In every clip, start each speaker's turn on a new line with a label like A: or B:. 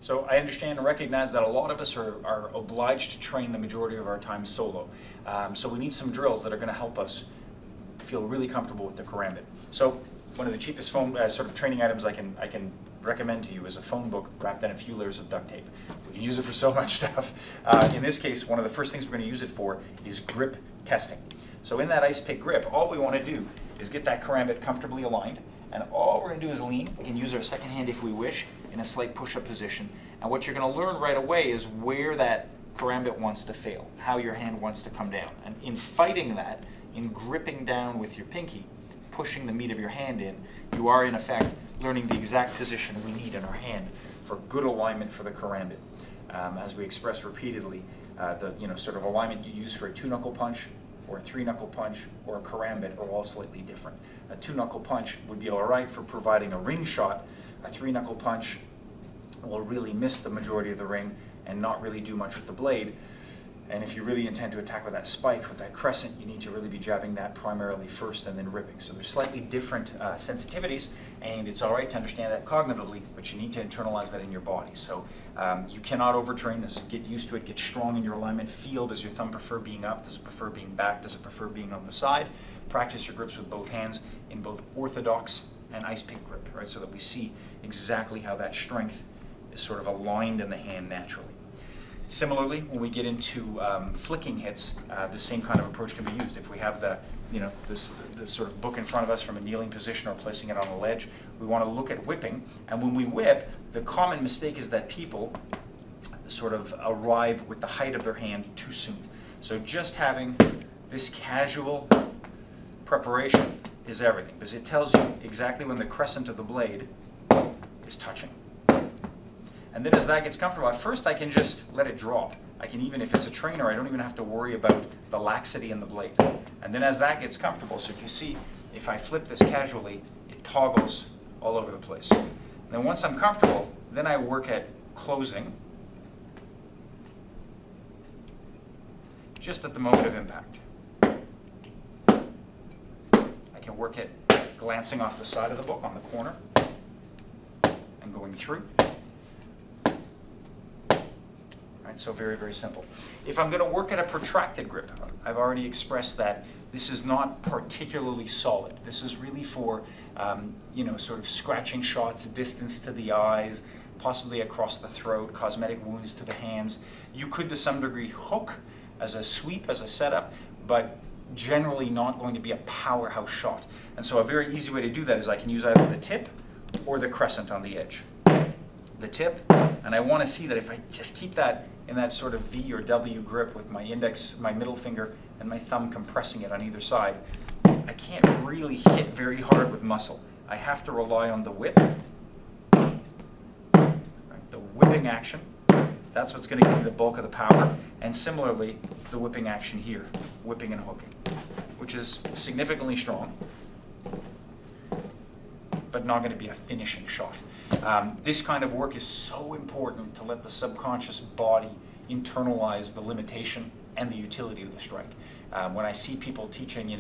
A: So I understand and recognize that a lot of us are obliged to train the majority of our time solo. So we need some drills that are going to help us feel really comfortable with the Karambit. So one of the cheapest phone sort of training items I can recommend to you is a phone book wrapped in a few layers of duct tape. We can use it for so much stuff. In this case, one of the first things we're going to use it for is grip testing. So in that ice pick grip, all we want to do is get that Karambit comfortably aligned, and all we're going to do is lean. We can use our second hand if we wish in a slight push-up position. And what you're going to learn right away is where that Karambit wants to fail, how your hand wants to come down. And in fighting that, in gripping down with your pinky, pushing the meat of your hand in, you are in effect learning the exact position we need in our hand for good alignment for the Karambit. As we express repeatedly, the sort of alignment you use for a 2-knuckle punch or a 3-knuckle punch or a Karambit are all slightly different. A 2-knuckle punch would be all right for providing a ring shot. A 3-knuckle punch will really miss the majority of the ring and not really do much with the blade. And if you really intend to attack with that spike, with that crescent, you need to really be jabbing that primarily first and then ripping. So there's slightly different sensitivities, and it's all right to understand that cognitively, but you need to internalize that in your body. So you cannot overtrain this. Get used to it, get strong in your alignment. Feel, does your thumb prefer being up? Does it prefer being back? Does it prefer being on the side? Practice your grips with both hands in both orthodox and ice pick grip, right? So that we see exactly how that strength is sort of aligned in the hand naturally. Similarly, when we get into flicking hits, the same kind of approach can be used. If we have this sort of book in front of us from a kneeling position or placing it on a ledge, we want to look at whipping. And when we whip, the common mistake is that people sort of arrive with the height of their hand too soon. So just having this casual preparation is everything, because it tells you exactly when the crescent of the blade is touching. And then as that gets comfortable, at first I can just let it drop. I can even, if it's a trainer, I don't even have to worry about the laxity in the blade. And then as that gets comfortable, so if you see, if I flip this casually, it toggles all over the place. And then once I'm comfortable, then I work at closing, just at the moment of impact. I can work at glancing off the side of the book on the corner and going through. So very, very simple. If I'm going to work at a protracted grip, I've already expressed that this is not particularly solid. This is really for, sort of scratching shots, distance to the eyes, possibly across the throat, cosmetic wounds to the hands. You could, to some degree, hook as a sweep, as a setup, but generally not going to be a powerhouse shot. And so a very easy way to do that is I can use either the tip or the crescent on the edge. The tip, and I want to see that if I just keep that in that sort of V or W grip with my index, my middle finger, and my thumb compressing it on either side, I can't really hit very hard with muscle. I have to rely on the whip, right? The whipping action. That's what's going to give me the bulk of the power. And similarly, the whipping action here, whipping and hooking, which is significantly strong, but not going to be a finishing shot. This kind of work is so important to let the subconscious body internalize the limitation and the utility of the strike. When I see people teaching,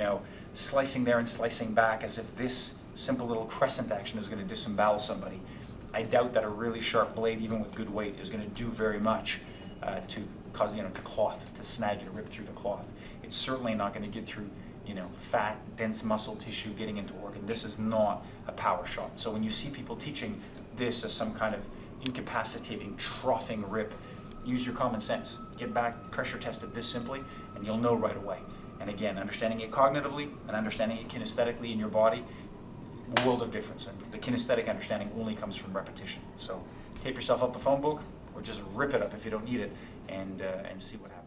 A: slicing there and slicing back as if this simple little crescent action is going to disembowel somebody, I doubt that a really sharp blade, even with good weight, is going to do very much to cause, to cloth, to snag and rip through the cloth. It's certainly not going to get through fat, dense muscle tissue getting into organ. This is not a power shot. So when you see people teaching this as some kind of incapacitating, troughing rip, use your common sense. Get back, pressure test it this simply, and you'll know right away. And again, understanding it cognitively and understanding it kinesthetically in your body, world of difference. And the kinesthetic understanding only comes from repetition. So tape yourself up a phone book, or just rip it up if you don't need it, and see what happens.